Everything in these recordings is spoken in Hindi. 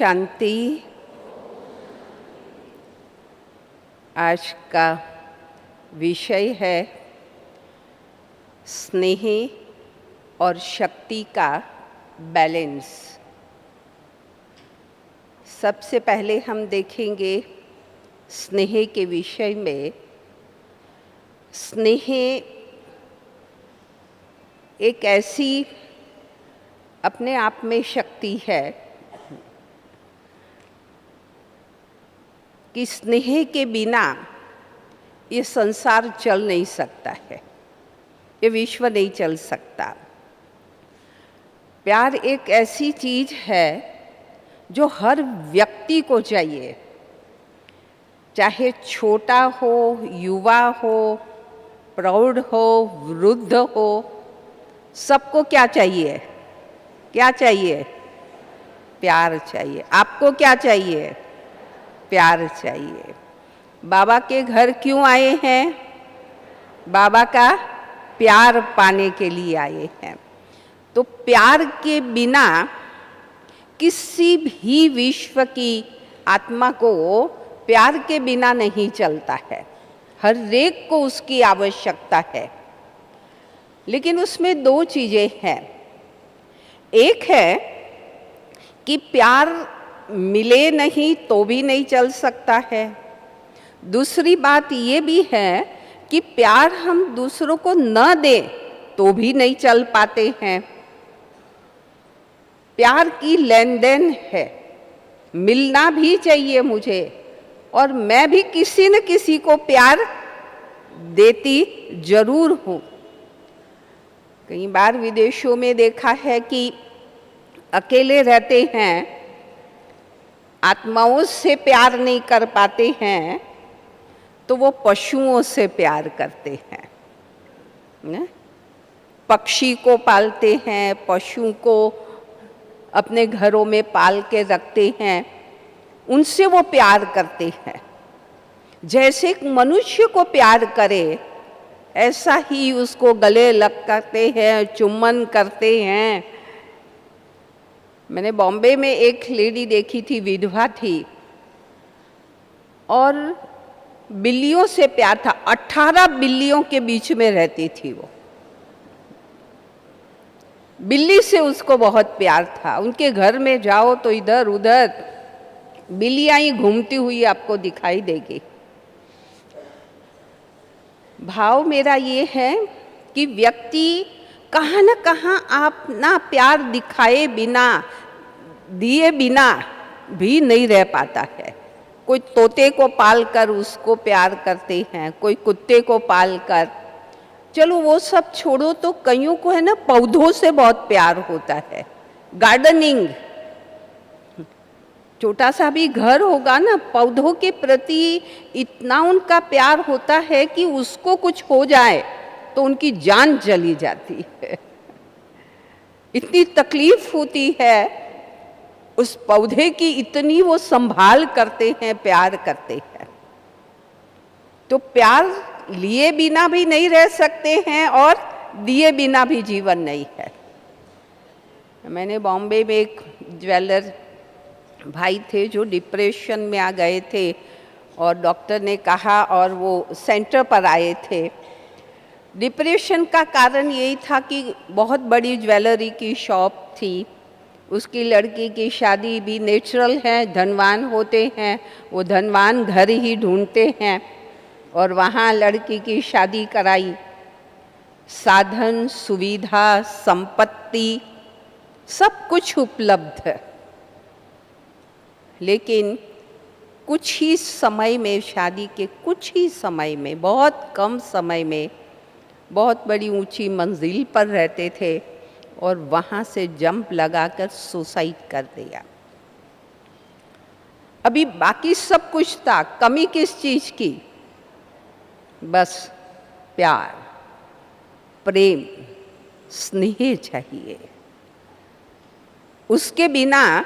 शांति। आज का विषय है स्नेह और शक्ति का बैलेंस। सबसे पहले हम देखेंगे स्नेह के विषय में। स्नेह एक ऐसी अपने आप में शक्ति है कि स्नेह के बिना ये संसार चल नहीं सकता है, ये विश्व नहीं चल सकता। प्यार एक ऐसी चीज है जो हर व्यक्ति को चाहिए, चाहे छोटा हो, युवा हो, प्रौढ़ हो, वृद्ध हो, सबको क्या चाहिए? क्या चाहिए? प्यार चाहिए। आपको क्या चाहिए? प्यार चाहिए। बाबा के घर क्यों आए हैं? बाबा का प्यार पाने के लिए आए हैं। तो प्यार के बिना किसी भी विश्व की आत्मा को प्यार के बिना नहीं चलता है। हर एक को उसकी आवश्यकता है। लेकिन उसमें दो चीजें हैं। एक है कि प्यार मिले नहीं तो भी नहीं चल सकता है। दूसरी बात ये भी है कि प्यार हम दूसरों को न दें तो भी नहीं चल पाते हैं। प्यार की लेन देन है, मिलना भी चाहिए मुझे, और मैं भी किसी न किसी को प्यार देती जरूर हूँ। कई बार विदेशों में देखा है कि अकेले रहते हैं, आत्माओं से प्यार नहीं कर पाते हैं, तो वो पशुओं से प्यार करते हैं न? पक्षी को पालते हैं, पशु को अपने घरों में पाल के रखते हैं, उनसे वो प्यार करते हैं। जैसे मनुष्य को प्यार करे ऐसा ही उसको गले लगते हैं, चुम्बन करते हैं। मैंने बॉम्बे में एक लेडी देखी थी, विधवा थी, और बिल्लियों से प्यार था। 18 बिल्लियों के बीच में रहती थी वो। बिल्ली से उसको बहुत प्यार था। उनके घर में जाओ तो इधर उधर बिल्लियां ही घूमती हुई आपको दिखाई देगी। भाव मेरा ये है कि व्यक्ति कहाँ न कहाँ आप ना प्यार दिखाए बिना, दिए बिना भी नहीं रह पाता है। कोई तोते को पाल कर उसको प्यार करते हैं, कोई कुत्ते को पाल कर। चलो वो सब छोड़ो, तो कईयों को है ना पौधों से बहुत प्यार होता है। गार्डनिंग, छोटा सा भी घर होगा ना, पौधों के प्रति इतना उनका प्यार होता है कि उसको कुछ हो जाए तो उनकी जान चली जाती है। इतनी तकलीफ होती है उस पौधे की, इतनी वो संभाल करते हैं, प्यार करते हैं। तो प्यार लिए बिना भी नहीं रह सकते हैं और दिए बिना भी जीवन नहीं है। मैंने बॉम्बे में एक ज्वेलर भाई थे जो डिप्रेशन में आ गए थे, और डॉक्टर ने कहा, और वो सेंटर पर आए थे। डिप्रेशन का कारण यही था कि बहुत बड़ी ज्वेलरी की शॉप थी, उसकी लड़की की शादी भी नेचुरल है, धनवान होते हैं, वो धनवान घर ही ढूंढते हैं, और वहाँ लड़की की शादी कराई। साधन, सुविधा, संपत्ति सब कुछ उपलब्ध है। लेकिन कुछ ही समय में, शादी के कुछ ही समय में, बहुत कम समय में बहुत बड़ी ऊंची मंजिल पर रहते थे, और वहाँ से जंप लगाकर सुसाइड कर दिया। अभी बाकी सब कुछ था, कमी किस चीज की? बस प्यार, प्रेम, स्नेह चाहिए। उसके बिना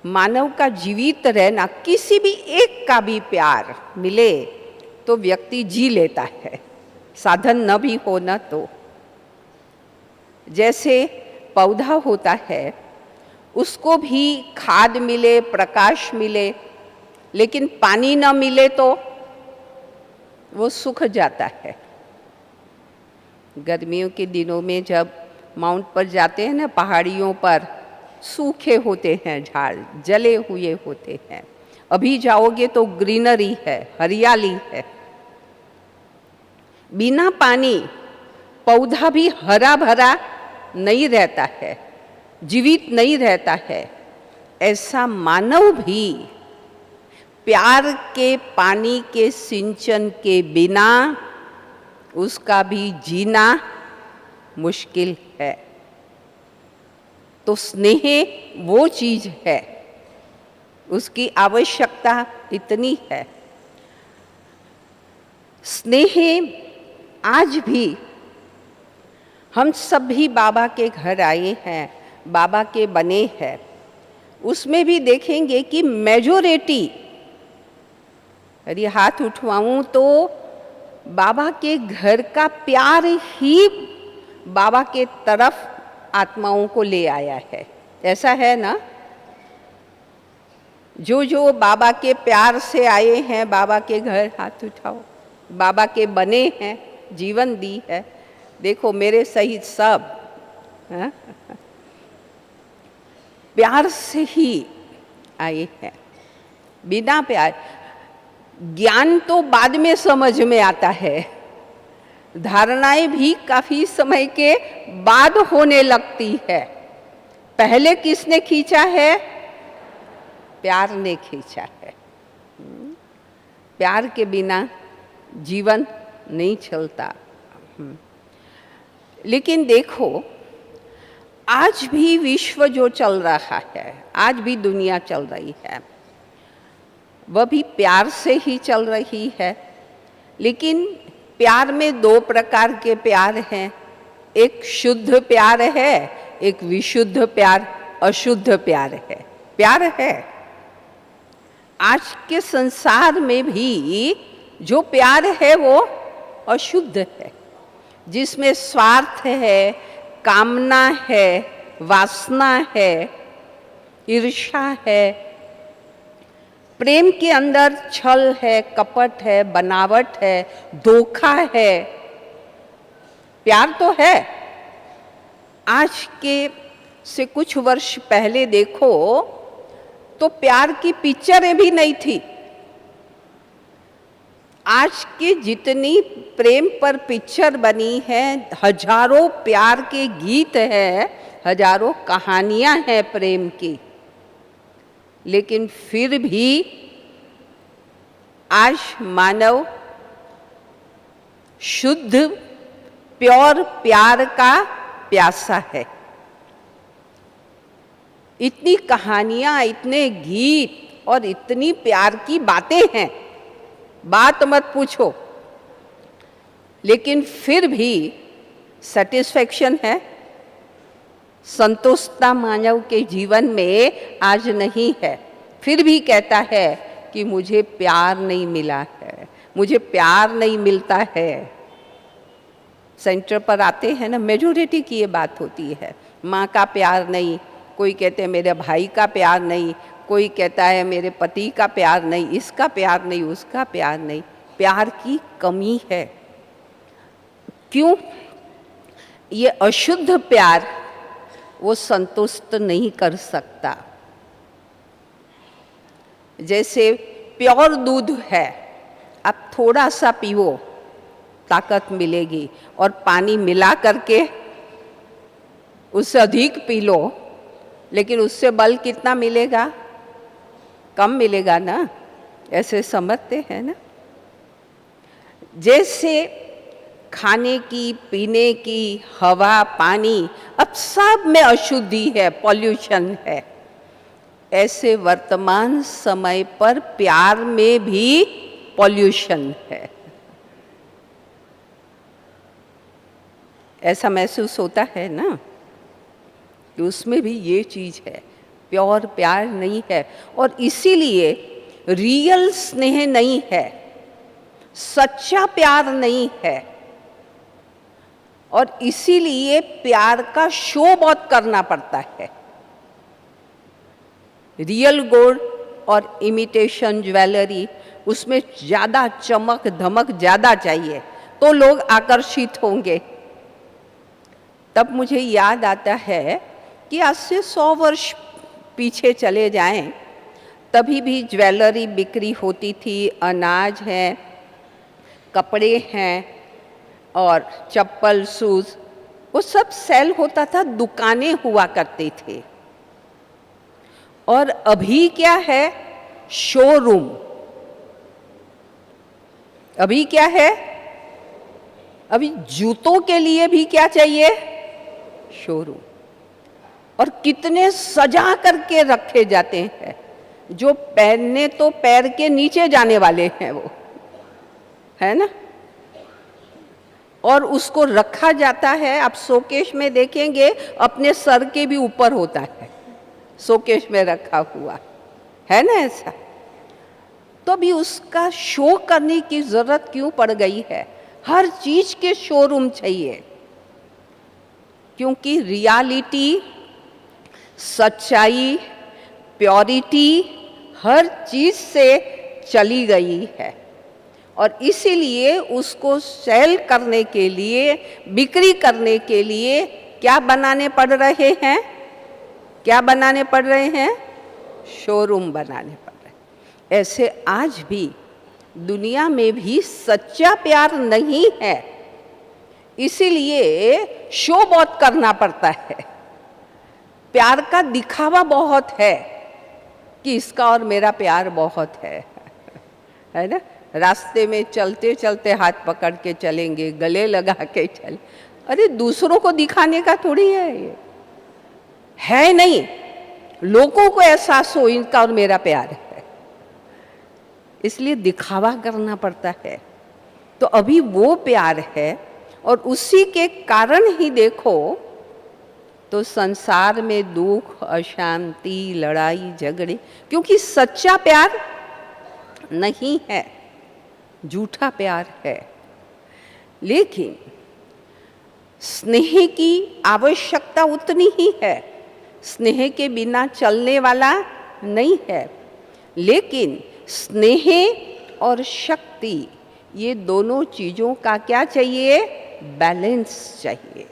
मानव का जीवित रहना, किसी भी एक का भी प्यार मिले तो व्यक्ति जी लेता है, साधन न भी हो न तो। जैसे पौधा होता है, उसको भी खाद मिले, प्रकाश मिले, लेकिन पानी न मिले तो वो सूख जाता है। गर्मियों के दिनों में जब माउंट पर जाते हैं ना, पहाड़ियों पर सूखे होते हैं झाड़, जले हुए होते हैं। अभी जाओगे तो ग्रीनरी है, हरियाली है। बिना पानी पौधा भी हरा भरा नहीं रहता है, जीवित नहीं रहता है। ऐसा मानव भी प्यार के पानी के सिंचन के बिना उसका भी जीना मुश्किल है। तो स्नेह वो चीज है, उसकी आवश्यकता इतनी है। स्नेह आज भी हम सब भी बाबा के घर आए हैं, बाबा के बने हैं, उसमें भी देखेंगे कि मेजोरिटी, यदि हाथ उठवाऊं तो बाबा के घर का प्यार ही बाबा के तरफ आत्माओं को ले आया है। ऐसा है ना? जो जो बाबा के प्यार से आए हैं बाबा के घर, हाथ उठाओ। बाबा के बने हैं, जीवन दी है। देखो मेरे सहित सब प्यार से ही आए हैं। बिना प्यार, ज्ञान तो बाद में समझ में आता है, धारणाएं भी काफी समय के बाद होने लगती है। पहले किसने खींचा है? प्यार ने खींचा है। प्यार के बिना जीवन नहीं चलता। लेकिन देखो आज भी विश्व जो चल रहा है, आज भी दुनिया चल रही है, वह भी प्यार से ही चल रही है। लेकिन प्यार में दो प्रकार के प्यार हैं। एक शुद्ध प्यार है, एक विशुद्ध प्यार, अशुद्ध प्यार है। प्यार है। आज के संसार में भी जो प्यार है वो अशुद्ध है, जिसमें स्वार्थ है, कामना है, वासना है, ईर्ष्या है। प्रेम के अंदर छल है, कपट है, बनावट है, धोखा है। प्यार तो है। आज के से कुछ वर्ष पहले देखो तो प्यार की पिक्चरें भी नहीं थी। आज की जितनी प्रेम पर पिक्चर बनी है, हजारों प्यार के गीत हैं, हजारों कहानियां हैं प्रेम की, लेकिन फिर भी आज मानव शुद्ध प्योर प्यार का प्यासा है। इतनी कहानियां, इतने गीत और इतनी प्यार की बातें हैं, बात मत पूछो। लेकिन फिर भी सेटिस्फैक्शन है, संतुष्टता मानव के जीवन में आज नहीं है। फिर भी कहता है कि मुझे प्यार नहीं मिला है, मुझे प्यार नहीं मिलता है। सेंटर पर आते हैं ना, मेजोरिटी की ये बात होती है। माँ का प्यार नहीं, कोई कहते हैं मेरे भाई का प्यार नहीं, कोई कहता है मेरे पति का प्यार नहीं, इसका प्यार नहीं, उसका प्यार नहीं। प्यार की कमी है। क्यों? ये अशुद्ध प्यार वो संतुष्ट नहीं कर सकता। जैसे प्योर दूध है, आप थोड़ा सा पीवो, ताकत मिलेगी, और पानी मिला करके उससे अधिक पी लो, लेकिन उससे बल कितना मिलेगा? कम मिलेगा ना। ऐसे समझते हैं ना। जैसे खाने की, पीने की, हवा, पानी, अब सब में अशुद्धि है, पॉल्यूशन है। ऐसे वर्तमान समय पर प्यार में भी पॉल्यूशन है। ऐसा महसूस होता है ना कि उसमें भी ये चीज है, प्योर प्यार नहीं है। और इसीलिए रियल स्नेह नहीं है, सच्चा प्यार नहीं है। और इसीलिए प्यार का शो बहुत करना पड़ता है। रियल गोल्ड और इमिटेशन ज्वेलरी, उसमें ज़्यादा चमक धमक ज़्यादा चाहिए तो लोग आकर्षित होंगे। तब मुझे याद आता है कि आज से 100 वर्ष पीछे चले जाएं, तभी भी ज्वेलरी बिक्री होती थी, अनाज है, कपड़े हैं और चप्पल शूज़, वो सब सेल होता था, दुकानें हुआ करते थे। और अभी क्या है? शोरूम। अभी क्या है? अभी जूतों के लिए भी क्या चाहिए? शोरूम। और कितने सजा करके रखे जाते हैं, जो पहनने तो पैर के नीचे जाने वाले हैं वो, है ना? और उसको रखा जाता है, आप शोकेश में देखेंगे अपने सर के भी ऊपर होता है, शोकेश में रखा हुआ है ना ऐसा। तो भी उसका शो करने की जरूरत क्यों पड़ गई है? हर चीज के शोरूम चाहिए, क्योंकि रियलिटी, सच्चाई, प्योरिटी हर चीज से चली गई है। और इसीलिए उसको सेल करने के लिए, बिक्री करने के लिए क्या बनाने पड़ रहे हैं? क्या बनाने पड़ रहे हैं? शोरूम बनाने पड़ रहे हैं। ऐसे आज भी दुनिया में भी सच्चा प्यार नहीं है, इसीलिए शो बहुत करना पड़ता है। प्यार का दिखावा बहुत है कि इसका और मेरा प्यार बहुत है ना? रास्ते में चलते चलते हाथ पकड़ के चलेंगे, गले लगा के चले, अरे दूसरों को दिखाने का थोड़ी है ये, है नहीं, लोगों को एहसास हो इनका और मेरा प्यार है, इसलिए दिखावा करना पड़ता है। तो अभी वो प्यार है, और उसी के कारण ही देखो तो संसार में दुख, अशांति, लड़ाई झगड़े, क्योंकि सच्चा प्यार नहीं है, झूठा प्यार है। लेकिन स्नेह की आवश्यकता उतनी ही है, स्नेह के बिना चलने वाला नहीं है। लेकिन स्नेह और शक्ति, ये दोनों चीजों का क्या चाहिए? बैलेंस चाहिए।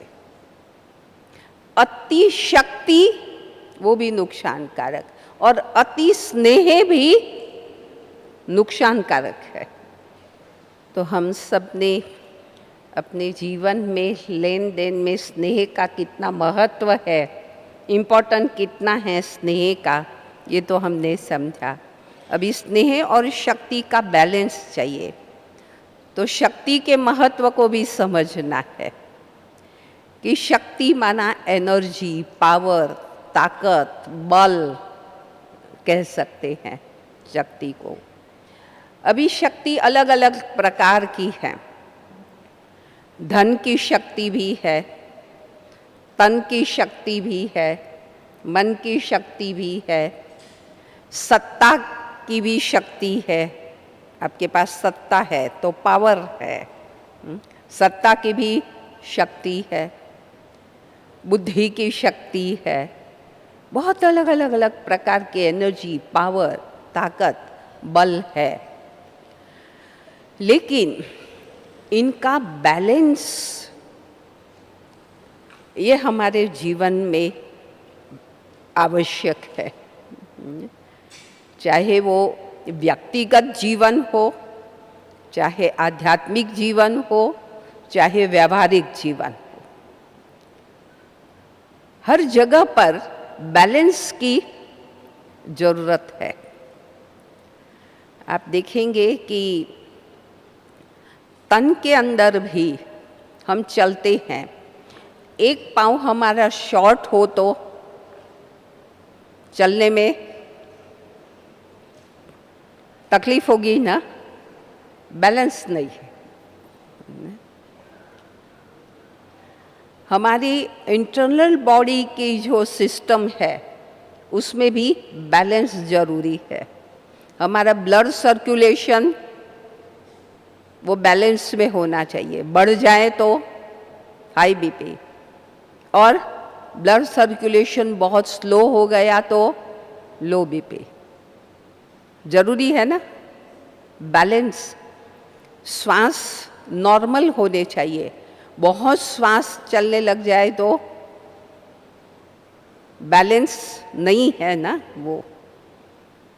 अति शक्ति वो भी नुकसानकारक, और अति स्नेह भी नुकसानकारक है। तो हम सब ने अपने जीवन में, लेन देन में स्नेह का कितना महत्व है, इम्पोर्टेंट कितना है स्नेह का, ये तो हमने समझा। अभी स्नेह और शक्ति का बैलेंस चाहिए। तो शक्ति के महत्व को भी समझना है कि शक्ति माना एनर्जी, पावर, ताकत, बल कह सकते हैं शक्ति को। अभी शक्ति अलग अलग प्रकार की है। धन की शक्ति भी है, तन की शक्ति भी है, मन की शक्ति भी है, सत्ता की भी शक्ति है। आपके पास सत्ता है तो पावर है, सत्ता की भी शक्ति है, बुद्धि की शक्ति है, बहुत अलग अलग अलग प्रकार के एनर्जी, पावर, ताकत, बल है। लेकिन इनका बैलेंस ये हमारे जीवन में आवश्यक है, चाहे वो व्यक्तिगत जीवन हो, चाहे आध्यात्मिक जीवन हो, चाहे व्यावहारिक जीवन हो। हर जगह पर बैलेंस की जरूरत है। आप देखेंगे कि तन के अंदर भी हम चलते हैं, एक पाँव हमारा शॉर्ट हो तो चलने में तकलीफ होगी ना, बैलेंस नहीं है। हमारी इंटरनल बॉडी की जो सिस्टम है उसमें भी बैलेंस जरूरी है। हमारा ब्लड सर्कुलेशन वो बैलेंस में होना चाहिए, बढ़ जाए तो हाई बीपी, और ब्लड सर्कुलेशन बहुत स्लो हो गया तो लो बीपी। जरूरी है ना बैलेंस। श्वास नॉर्मल होने चाहिए। बहुत श्वास चलने लग जाए तो बैलेंस नहीं है ना वो।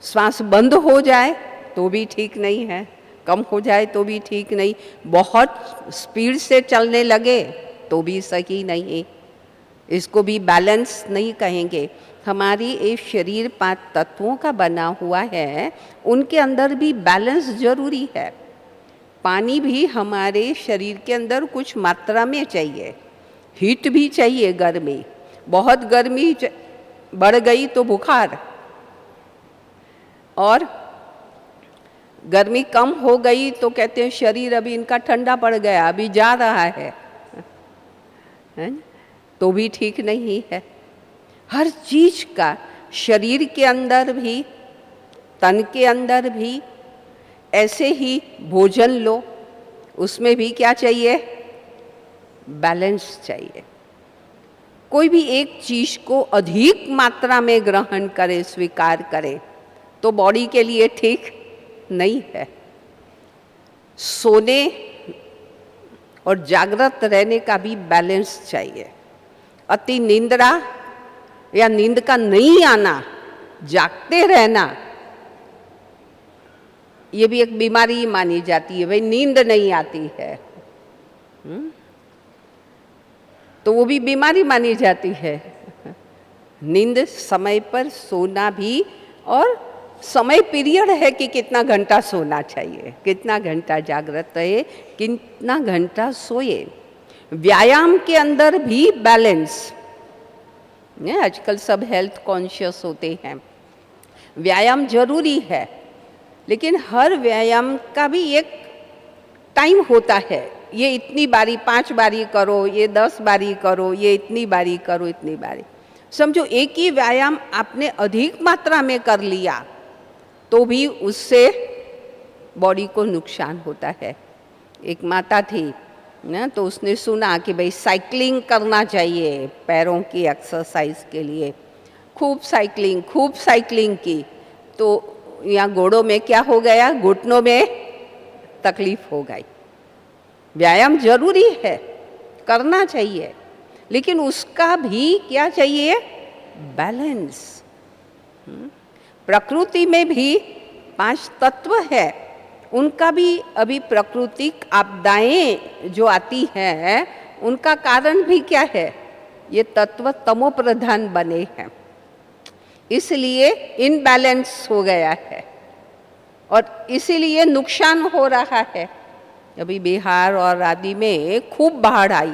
श्वास बंद हो जाए तो भी ठीक नहीं है, कम हो जाए तो भी ठीक नहीं, बहुत स्पीड से चलने लगे तो भी सही नहीं। इसको भी बैलेंस नहीं कहेंगे। हमारी एक शरीर 5 तत्वों का बना हुआ है, उनके अंदर भी बैलेंस जरूरी है। पानी भी हमारे शरीर के अंदर कुछ मात्रा में चाहिए, हीट भी चाहिए, गर्मी। बहुत गर्मी बढ़ गई तो बुखार, और गर्मी कम हो गई तो कहते हैं शरीर अभी इनका ठंडा पड़ गया, अभी जा रहा है तो भी ठीक नहीं है। हर चीज का शरीर के अंदर भी, तन के अंदर भी, ऐसे ही भोजन लो, उसमें भी क्या चाहिए? बैलेंस चाहिए। कोई भी एक चीज को अधिक मात्रा में ग्रहण करे, स्वीकार करे, तो बॉडी के लिए ठीक नहीं है। सोने और जागृत रहने का भी बैलेंस चाहिए। अति निंद्रा या नींद का नहीं आना, जागते रहना, ये भी एक बीमारी मानी जाती है। भाई नींद नहीं आती है तो वो भी बीमारी मानी जाती है। नींद समय पर सोना भी, और समय पीरियड है कि कितना घंटा सोना चाहिए, कितना घंटा जागृत रहे, कितना घंटा सोए। व्यायाम के अंदर भी बैलेंस। आजकल सब हेल्थ कॉन्शियस होते हैं। व्यायाम जरूरी है, लेकिन हर व्यायाम का भी एक टाइम होता है। ये इतनी बारी 5 बारी करो, ये 10 बारी करो, ये इतनी बारी करो, इतनी बारी। समझो एक ही व्यायाम आपने अधिक मात्रा में कर लिया तो भी उससे बॉडी को नुकसान होता है। एक माता थी ना, तो उसने सुना कि भाई साइकिलिंग करना चाहिए पैरों की एक्सरसाइज के लिए। खूब साइकिलिंग की, तो यहाँ घोड़ों में क्या हो गया? घुटनों में तकलीफ हो गई। व्यायाम जरूरी है, करना चाहिए, लेकिन उसका भी क्या चाहिए? बैलेंस। प्रकृति में भी 5 तत्व है, उनका भी अभी प्राकृतिक आपदाएं जो आती हैं उनका कारण भी क्या है? ये तत्व तमो प्रधान बने हैं, इसलिए इनबैलेंस हो गया है और इसीलिए नुकसान हो रहा है। अभी बिहार और आदि में खूब बाढ़ आई,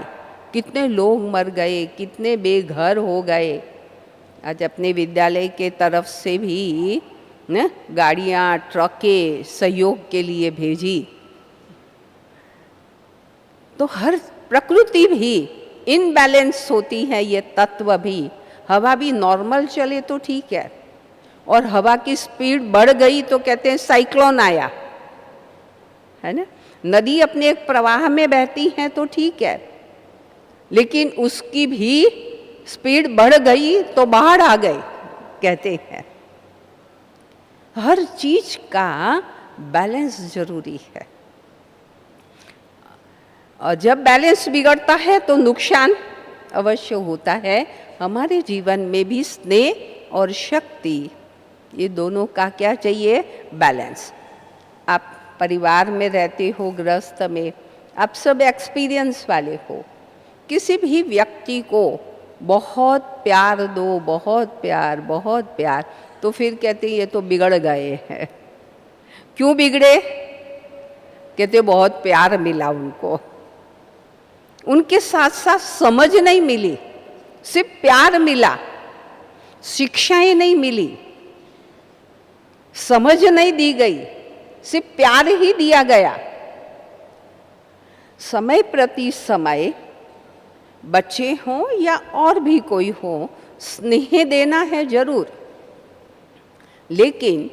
कितने लोग मर गए, कितने बेघर हो गए। आज अपने विद्यालय के तरफ से भी न गाड़ियाँ, ट्रकें सहयोग के लिए भेजी। तो हर प्रकृति भी इनबैलेंस होती है, ये तत्व भी। हवा भी नॉर्मल चले तो ठीक है, और हवा की स्पीड बढ़ गई तो कहते हैं साइक्लोन आया, है ना। नदी अपने एक प्रवाह में बहती है तो ठीक है, लेकिन उसकी भी स्पीड बढ़ गई तो बाढ़ आ गई, कहते हैं। हर चीज का बैलेंस जरूरी है, और जब बैलेंस बिगड़ता है तो नुकसान अवश्य होता है। हमारे जीवन में भी स्नेह और शक्ति, ये दोनों का क्या चाहिए? बैलेंस। आप परिवार में रहते हो, गृहस्थ में, आप सब एक्सपीरियंस वाले हो। किसी भी व्यक्ति को बहुत प्यार दो, बहुत प्यार, तो फिर कहते ये तो बिगड़ गए हैं। क्यों बिगड़े? कहते बहुत प्यार मिला उनको, उनके साथ साथ समझ नहीं मिली, सिर्फ प्यार मिला, शिक्षाएं नहीं मिली, समझ नहीं दी गई, सिर्फ प्यार ही दिया गया। समय प्रति समय बच्चे हों या और भी कोई हो, स्नेह देना है जरूर, लेकिन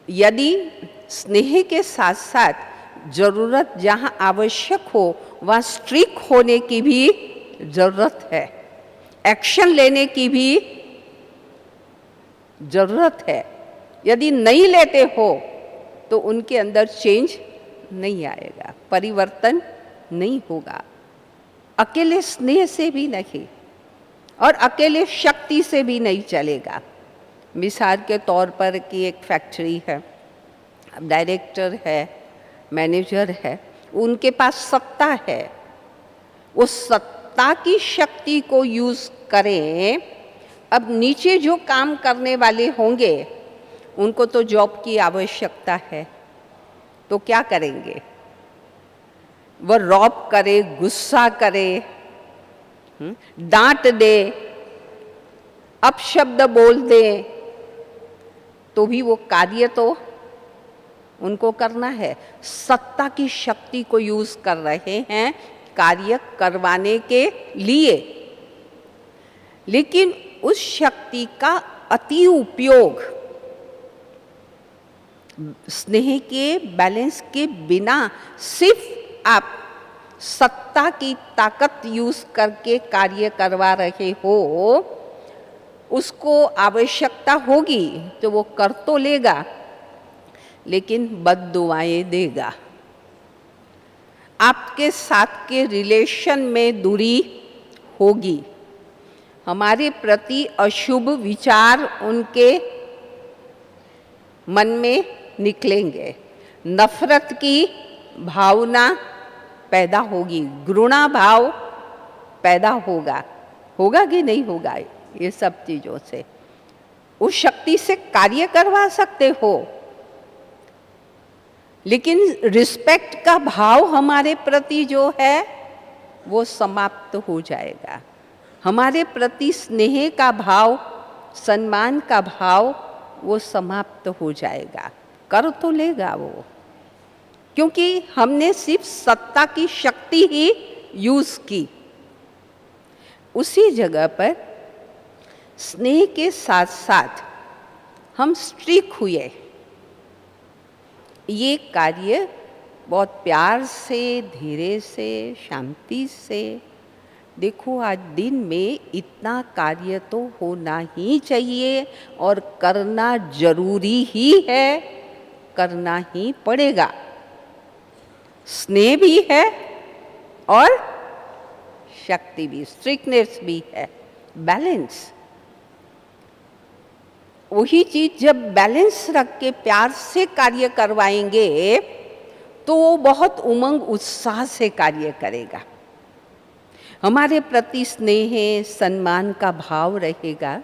यदि स्नेह के साथ साथ जरूरत जहाँ आवश्यक हो वहाँ स्ट्रिक्ट होने की भी जरूरत है, एक्शन लेने की भी ज़रूरत है। यदि नहीं लेते हो तो उनके अंदर चेंज नहीं आएगा, परिवर्तन नहीं होगा। अकेले स्नेह से भी नहीं और अकेले शक्ति से भी नहीं चलेगा। मिसाल के तौर पर कि एक फैक्ट्री है, अब डायरेक्टर है, मैनेजर है, उनके पास सत्ता है, वो सत्ता की शक्ति को यूज़ करें। अब नीचे जो काम करने वाले होंगे उनको तो जॉब की आवश्यकता है, तो क्या करेंगे? वह रॉब करे, गुस्सा करे, डांट दे, अपशब्द बोल दे, तो भी वो कार्य तो उनको करना है। सत्ता की शक्ति को यूज कर रहे हैं कार्य करवाने के लिए, लेकिन उस शक्ति का अति उपयोग स्नेह के बैलेंस के बिना सिर्फ आप सत्ता की ताकत यूज करके कार्य करवा रहे हो, उसको आवश्यकता होगी तो वो कर तो लेगा, लेकिन बद्दुआएं देगा। आपके साथ के रिलेशन में दूरी होगी, हमारे प्रति अशुभ विचार उनके मन में निकलेंगे, नफरत की भावना पैदा होगी, घृणा भाव पैदा होगा कि नहीं होगा? ये सब चीज़ों से उस शक्ति से कार्य करवा सकते हो, लेकिन रिस्पेक्ट का भाव हमारे प्रति जो है वो समाप्त हो जाएगा। हमारे प्रति स्नेह का भाव, सम्मान का भाव वो समाप्त हो जाएगा। कर तो लेगा वो, क्योंकि हमने सिर्फ सत्ता की शक्ति ही यूज की। उसी जगह पर स्नेह के साथ साथ हम स्ट्रिक हुए। ये कार्य बहुत प्यार से, धीरे से, शांति से, देखो आज दिन में इतना कार्य तो होना ही चाहिए और करना जरूरी ही है, करना ही पड़ेगा। स्नेह भी है और शक्ति भी, स्ट्रिक्टनेस भी है, बैलेंस। वही चीज जब बैलेंस रख के प्यार से कार्य करवाएंगे तो वो बहुत उमंग उत्साह से कार्य करेगा। हमारे प्रति स्नेह, सम्मान का भाव रहेगा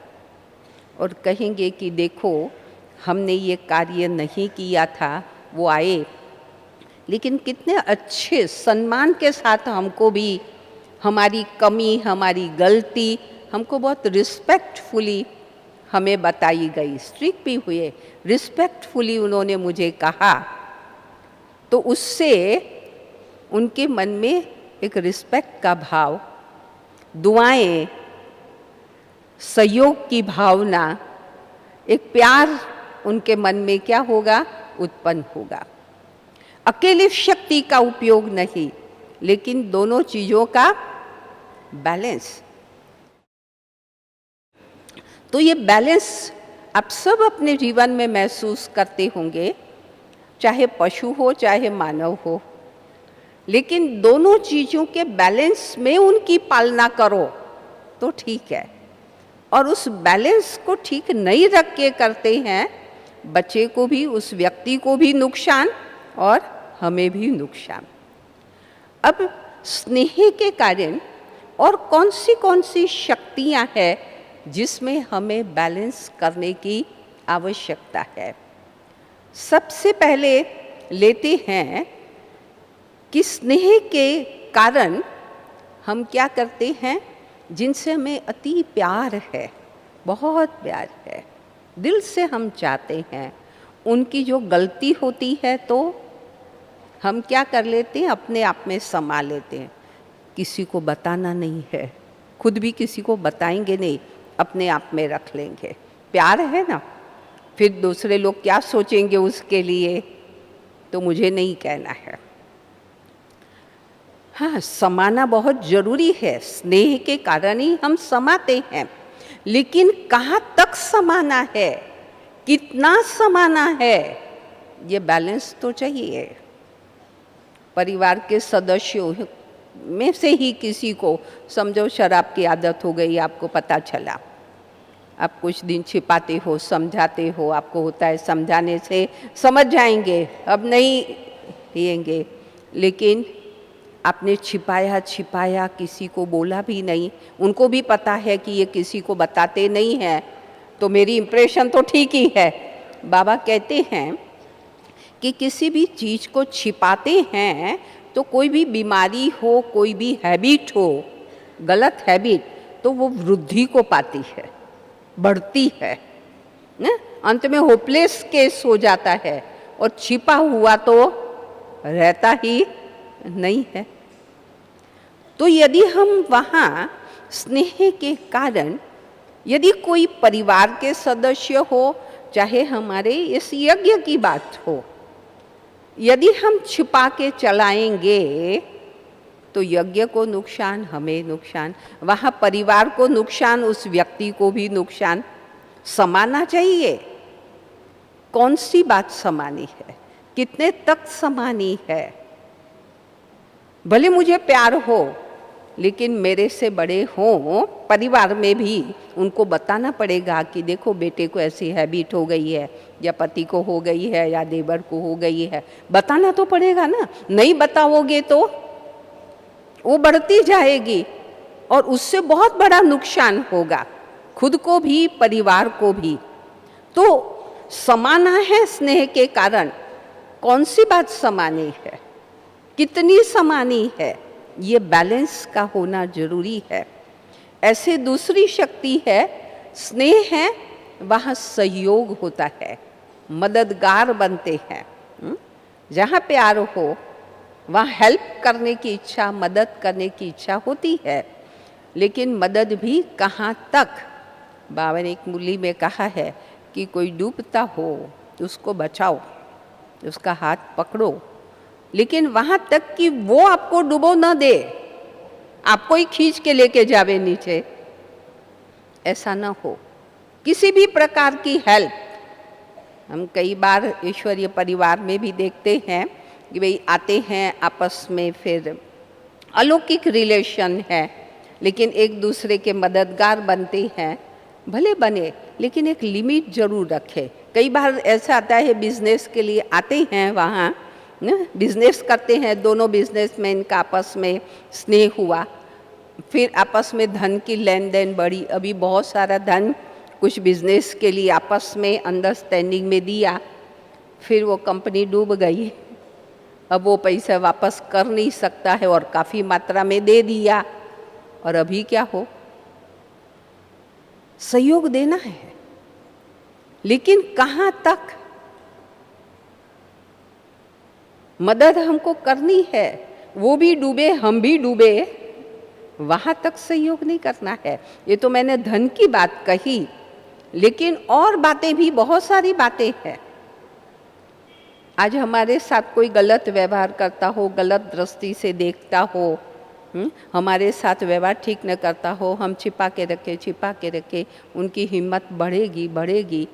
और कहेंगे कि देखो हमने ये कार्य नहीं किया था, वो आए, लेकिन कितने अच्छे सम्मान के साथ हमको भी हमारी कमी, हमारी गलती हमको बहुत रिस्पेक्टफुली हमें बताई गई। स्ट्रिक्ट भी हुए, रिस्पेक्टफुली उन्होंने मुझे कहा, तो उससे उनके मन में एक रिस्पेक्ट का भाव, दुआएं, सहयोग की भावना, एक प्यार उनके मन में क्या होगा? उत्पन्न होगा। अकेले शक्ति का उपयोग नहीं, लेकिन दोनों चीजों का बैलेंस। तो ये बैलेंस आप सब अपने जीवन में महसूस करते होंगे, चाहे पशु हो चाहे मानव हो, लेकिन दोनों चीज़ों के बैलेंस में उनकी पालना करो तो ठीक है। और उस बैलेंस को ठीक नहीं रख के करते हैं, बच्चे को भी, उस व्यक्ति को भी नुकसान और हमें भी नुकसान। अब स्नेह के कारण और कौन सी शक्तियाँ हैं जिसमें हमें बैलेंस करने की आवश्यकता है? सबसे पहले लेते हैं कि स्नेह के कारण हम क्या करते हैं, जिनसे हमें अति प्यार है, बहुत प्यार है, दिल से हम चाहते हैं, उनकी जो गलती होती है तो हम क्या कर लेते हैं, अपने आप में समा लेते हैं। किसी को बताना नहीं है, खुद भी किसी को बताएंगे नहीं, अपने आप में रख लेंगे। प्यार है ना, फिर दूसरे लोग क्या सोचेंगे उसके लिए, तो मुझे नहीं कहना है। हाँ, समाना बहुत जरूरी है, स्नेह के कारण ही हम समाते हैं। लेकिन कहाँ तक समाना है, कितना समाना है, ये बैलेंस तो चाहिए। परिवार के सदस्यों में से ही किसी को समझो शराब की आदत हो गई, आपको पता चला, आप कुछ दिन छिपाते हो, समझाते हो, आपको होता है समझाने से समझ जाएंगे, अब नहीं पिएंगे, लेकिन आपने छिपाया छिपाया, किसी को बोला भी नहीं, उनको भी पता है कि ये किसी को बताते नहीं हैं, तो मेरी इम्प्रेशन तो ठीक ही है। बाबा कहते हैं कि किसी भी चीज़ को छिपाते हैं तो कोई भी बीमारी हो, कोई भी हैबिट हो, गलत हैबिट, तो वो वृद्धि को पाती है, बढ़ती है ना, अंत में होपलेस केस हो जाता है, और छिपा हुआ तो रहता ही नहीं है। तो यदि हम वहाँ स्नेह के कारण, यदि कोई परिवार के सदस्य हो, चाहे हमारे इस यज्ञ की बात हो, यदि हम छिपा के चलाएंगे तो यज्ञ को नुकसान, हमें नुकसान, वहाँ परिवार को नुकसान, उस व्यक्ति को भी नुकसान। समाना चाहिए। कौन सी बात समानी है, कितने तक समानी है? भले मुझे प्यार हो, लेकिन मेरे से बड़े हों परिवार में भी, उनको बताना पड़ेगा कि देखो बेटे को ऐसी हैबिट हो गई है, या पति को हो गई है, या देवर को हो गई है, बताना तो पड़ेगा ना। नहीं बताओगे तो वो बढ़ती जाएगी और उससे बहुत बड़ा नुकसान होगा, खुद को भी परिवार को भी। तो समाना है स्नेह के कारण, कौन सी बात समानी है, कितनी समानी है, ये बैलेंस का होना जरूरी है। ऐसे दूसरी शक्ति है, स्नेह है, वहाँ सहयोग होता है, मददगार बनते हैं। जहाँ प्यार हो वहाँ हेल्प करने की इच्छा, मदद करने की इच्छा होती है, लेकिन मदद भी कहाँ तक। बाबा ने एक मुरली में कहा है कि कोई डूबता हो उसको बचाओ, उसका हाथ पकड़ो, लेकिन वहाँ तक कि वो आपको डुबो न दे, आपको ही खींच के लेके जावे नीचे, ऐसा ना हो। किसी भी प्रकार की हेल्प, हम कई बार ईश्वरीय परिवार में भी देखते हैं कि भाई आते हैं आपस में, फिर अलौकिक रिलेशन है, लेकिन एक दूसरे के मददगार बनते हैं, भले बने लेकिन एक लिमिट जरूर रखे। कई बार ऐसा आता है, बिजनेस के लिए आते हैं वहाँ ना, बिजनेस करते हैं, दोनों बिजनेसमैन का आपस में स्नेह हुआ, फिर आपस में धन की लेन देन बढ़ी, अभी बहुत सारा धन कुछ बिजनेस के लिए आपस में अंडरस्टैंडिंग में दिया, फिर वो कंपनी डूब गई, अब वो पैसा वापस कर नहीं सकता है और काफ़ी मात्रा में दे दिया, और अभी क्या हो? सहयोग देना है, लेकिन कहाँ तक? मदद हमको करनी है, वो भी डूबे हम भी डूबे, वहाँ तक सहयोग नहीं करना है। ये तो मैंने धन की बात कही, लेकिन और बातें भी, बहुत सारी बातें हैं। आज हमारे साथ कोई गलत व्यवहार करता हो, गलत दृष्टि से देखता हो, हमारे साथ व्यवहार ठीक न करता हो, हम छिपा के रखे, उनकी हिम्मत बढ़ेगी,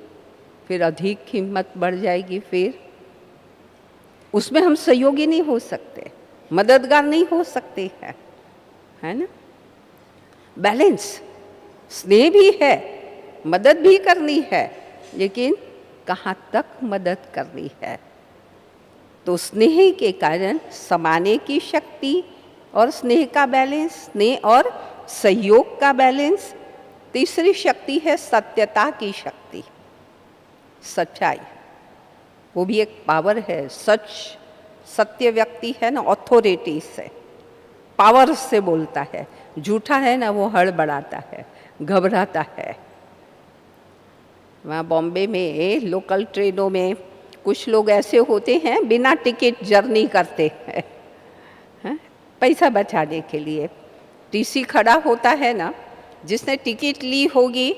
फिर अधिक हिम्मत बढ़ जाएगी, फिर उसमें हम सहयोगी नहीं हो सकते, मददगार नहीं हो सकते हैं, है ना। बैलेंस, स्नेह भी है, मदद भी करनी है, लेकिन कहाँ तक मदद करनी है? तो स्नेह के कारण समाने की शक्ति और स्नेह का बैलेंस, स्नेह और सहयोग का बैलेंस। तीसरी शक्ति है सत्यता की शक्ति, सच्चाई, वो भी एक पावर है। सत्य व्यक्ति है ना, ऑथोरिटी से, पावर से बोलता है। झूठा है ना, वो हड़बड़ाता है, घबराता है। वहाँ बॉम्बे में लोकल ट्रेनों में कुछ लोग ऐसे होते हैं, बिना टिकट जर्नी करते हैं, पैसा बचाने के लिए। टीसी खड़ा होता है ना, जिसने टिकट ली होगी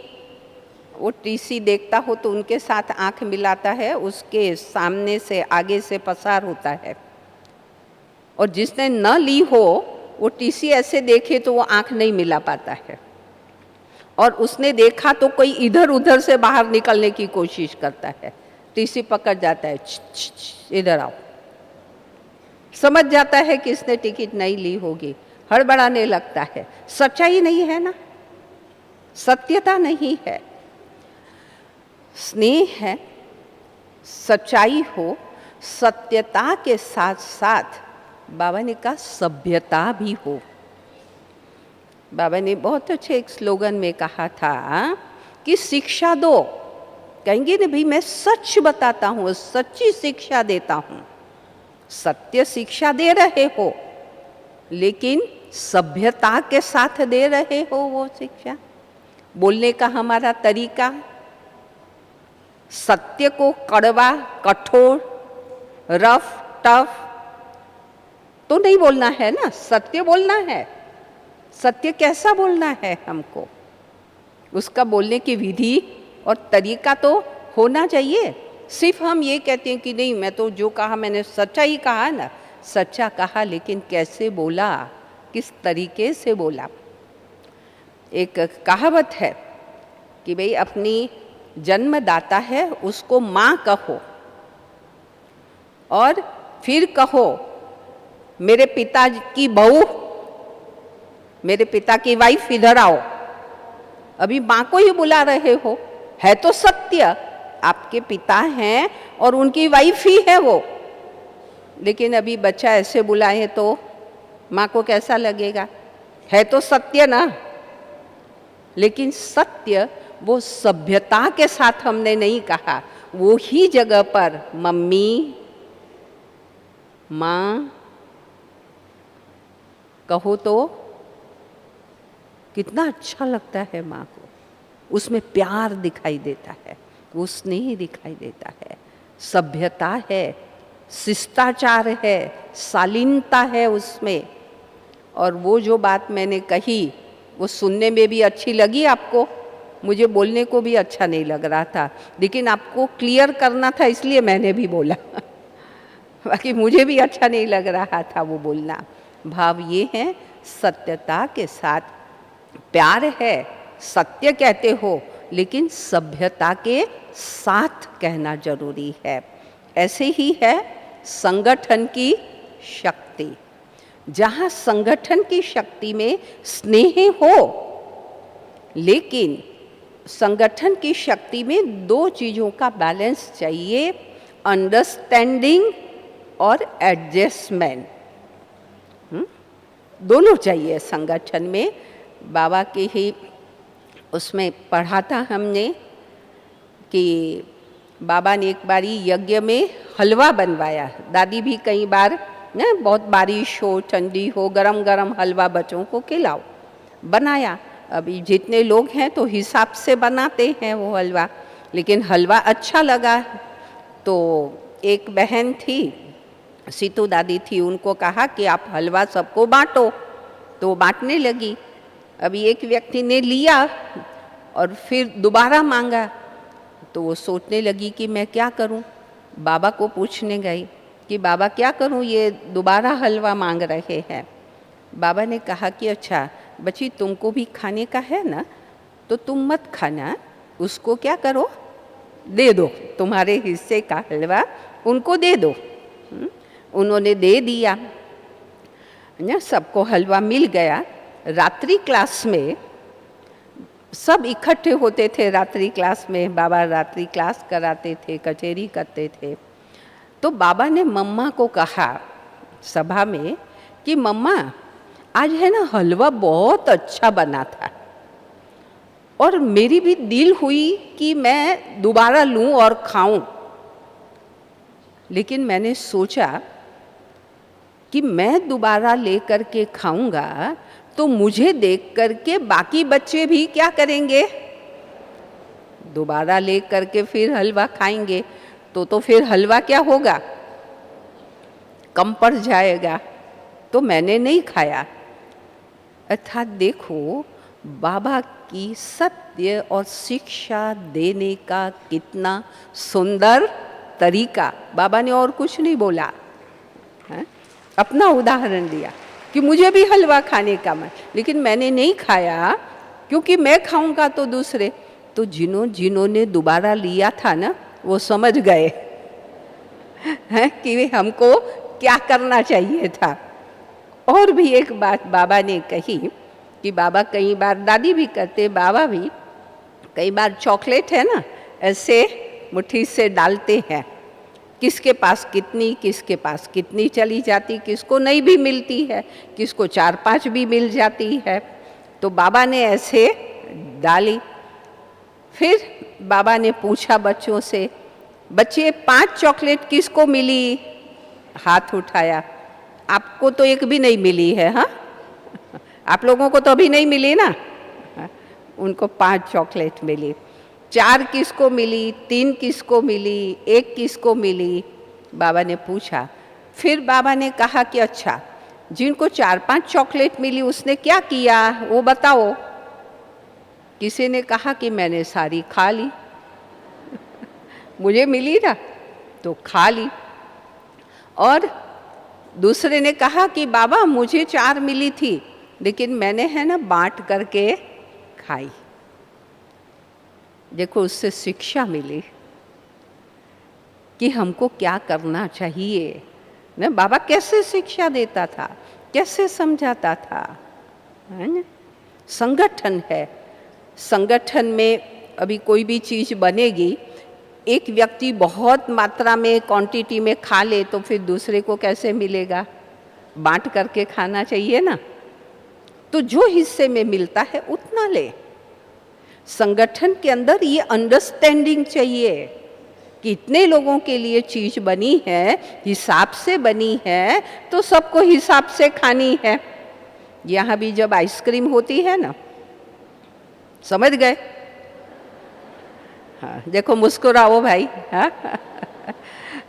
वो टीसी देखता हो तो उनके साथ आंख मिलाता है, उसके सामने से आगे से पसार होता है, और जिसने न ली हो वो टीसी ऐसे देखे तो वो आंख नहीं मिला पाता है। और उसने देखा तो कोई इधर उधर से बाहर निकलने की कोशिश करता है, टीसी पकड़ जाता है, इधर आओ। समझ जाता है कि इसने टिकट नहीं ली होगी, हड़बड़ाने लगता है। सच्चाई नहीं है ना, सत्यता नहीं है। स्नेह है, सच्चाई हो, सत्यता के साथ साथ बाबा ने कहा सभ्यता भी हो। बाबा ने बहुत अच्छे एक स्लोगन में कहा था कि शिक्षा दो, कहेंगे ना भाई मैं सच बताता हूँ, सच्ची शिक्षा देता हूँ। सत्य शिक्षा दे रहे हो, लेकिन सभ्यता के साथ दे रहे हो वो शिक्षा। बोलने का हमारा तरीका, सत्य को कड़वा, कठोर, रफ टफ तो नहीं बोलना है ना, सत्य बोलना है। सत्य कैसा बोलना है हमको, उसका बोलने की विधि और तरीका तो होना चाहिए। सिर्फ हम ये कहते हैं कि नहीं मैं तो जो कहा मैंने सच्चा ही कहा ना, सच्चा कहा, लेकिन कैसे बोला, किस तरीके से बोला। एक कहावत है कि भाई अपनी जन्मदाता है उसको माँ कहो और फिर कहो मेरे पिता की बहू, मेरे पिता की वाइफ इधर आओ। अभी माँ को ही बुला रहे हो, है तो सत्य, आपके पिता हैं और उनकी वाइफ ही है वो, लेकिन अभी बच्चा ऐसे बुलाए तो माँ को कैसा लगेगा? है तो सत्य ना, लेकिन सत्य वो सभ्यता के साथ हमने नहीं कहा। वो ही जगह पर मम्मी, माँ कहो तो कितना अच्छा लगता है। माँ को उसमें प्यार दिखाई देता है, वो स्नेह दिखाई देता है, सभ्यता है, शिष्टाचार है, शालीनता है उसमें। और वो जो बात मैंने कही वो सुनने में भी अच्छी लगी आपको, मुझे बोलने को भी अच्छा नहीं लग रहा था, लेकिन आपको क्लियर करना था इसलिए मैंने भी बोला बाकी मुझे भी अच्छा नहीं लग रहा था वो बोलना। भाव ये है, सत्यता के साथ प्यार है, सत्य कहते हो लेकिन सभ्यता के साथ कहना जरूरी है। ऐसे ही है संगठन की शक्ति। जहाँ संगठन की शक्ति में स्नेह हो, लेकिन संगठन की शक्ति में दो चीज़ों का बैलेंस चाहिए, अंडरस्टैंडिंग और एडजस्टमेंट, दोनों चाहिए संगठन में। बाबा के ही उसमें पढ़ा था हमने कि बाबा ने एक बारी यज्ञ में हलवा बनवाया। दादी भी कई बार ना, बहुत बारिश हो, ठंडी हो, गरम गरम हलवा बच्चों को खिलाओ, बनाया। अभी जितने लोग हैं तो हिसाब से बनाते हैं वो हलवा, लेकिन हलवा अच्छा लगा तो एक बहन थी, सीतू दादी थी, उनको कहा कि आप हलवा सबको बांटो, तो वो बांटने लगी। अभी एक व्यक्ति ने लिया और फिर दोबारा मांगा, तो वो सोचने लगी कि मैं क्या करूं। बाबा को पूछने गई कि बाबा क्या करूं, ये दोबारा हलवा मांग रहे हैं। बाबा ने कहा कि अच्छा बच्ची, तुमको भी खाने का है ना, तो तुम मत खाना, उसको क्या करो, दे दो, तुम्हारे हिस्से का हलवा उनको दे दो। उन्होंने दे दिया ना, सबको हलवा मिल गया। रात्रि क्लास में सब इकट्ठे होते थे, रात्रि क्लास में बाबा रात्रि क्लास कराते थे, कचेरी करते थे। तो बाबा ने मम्मा को कहा सभा में कि मम्मा आज है ना हलवा बहुत अच्छा बना था, और मेरी भी दिल हुई कि मैं दोबारा लूं और खाऊं, लेकिन मैंने सोचा कि मैं दोबारा लेकर के खाऊंगा तो मुझे देख करके बाकी बच्चे भी क्या करेंगे, दोबारा लेकर के फिर हलवा खाएंगे, तो फिर हलवा क्या होगा, कम पड़ जाएगा। तो मैंने नहीं खाया। अर्थात देखो बाबा की सत्य और शिक्षा देने का कितना सुंदर तरीका। बाबा ने और कुछ नहीं बोला है? अपना उदाहरण दिया कि मुझे भी हलवा खाने का मन, लेकिन मैंने नहीं खाया क्योंकि मैं खाऊंगा तो दूसरे, तो जिन्होंने दोबारा लिया था ना, वो समझ गए हैं कि हमको क्या करना चाहिए था। और भी एक बात बाबा ने कही कि बाबा कई बार, दादी भी करते, बाबा भी कई बार चॉकलेट है ना, ऐसे मुट्ठी से डालते हैं, किसके पास कितनी चली जाती, किसको नहीं भी मिलती है, किसको 4-5 भी मिल जाती है। तो बाबा ने ऐसे डाली। फिर बाबा ने पूछा बच्चों से, बच्चे 5 चॉकलेट किसको मिली? हाथ उठाया। आपको तो एक भी नहीं मिली है, हाँ? आप लोगों को तो अभी नहीं मिली ना। उनको 5 चॉकलेट मिली। 4 किसको मिली, 3 किसको मिली, 1 किसको मिली? बाबा ने पूछा। फिर बाबा ने कहा कि अच्छा, जिनको 4-5 चॉकलेट मिली उसने क्या किया वो बताओ। किसी ने कहा कि मैंने सारी खा ली मुझे मिली ना तो खा ली। और दूसरे ने कहा कि बाबा मुझे 4 मिली थी, लेकिन मैंने है ना बांट करके खाई। देखो, उससे शिक्षा मिली कि हमको क्या करना चाहिए ना। बाबा कैसे शिक्षा देता था, कैसे समझाता था, है ना। संगठन है, संगठन में अभी कोई भी चीज़ बनेगी, एक व्यक्ति बहुत मात्रा में क्वांटिटी में खा ले तो फिर दूसरे को कैसे मिलेगा? बांट करके खाना चाहिए ना। तो जो हिस्से में मिलता है उतना ले। संगठन के अंदर ये अंडरस्टैंडिंग चाहिए कि इतने लोगों के लिए चीज बनी है, हिसाब से बनी है, तो सबको हिसाब से खानी है। यहाँ भी जब आइसक्रीम होती है ना, समझ गए? हाँ, देखो मुस्कुराओ भाई। हाँ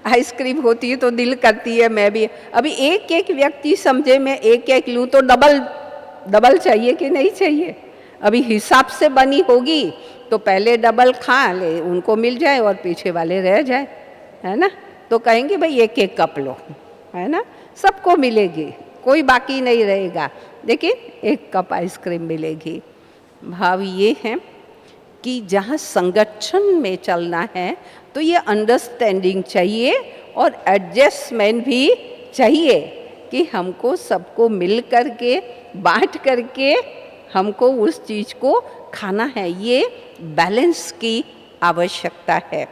आइसक्रीम होती है तो दिल करती है मैं भी, अभी एक एक व्यक्ति समझे मैं एक एक लूँ तो डबल चाहिए कि नहीं चाहिए? अभी हिसाब से बनी होगी तो पहले डबल खा ले, उनको मिल जाए और पीछे वाले रह जाए, है ना। तो कहेंगे भाई एक एक कप लो, है ना, सबको मिलेगी, कोई बाकी नहीं रहेगा, लेकिन एक कप आइसक्रीम मिलेगी। भाव ये है कि जहाँ संगठन में चलना है तो ये अंडरस्टैंडिंग चाहिए और एडजस्टमेंट भी चाहिए कि हमको सबको मिल करके बांट करके हमको उस चीज़ को खाना है। ये बैलेंस की आवश्यकता है।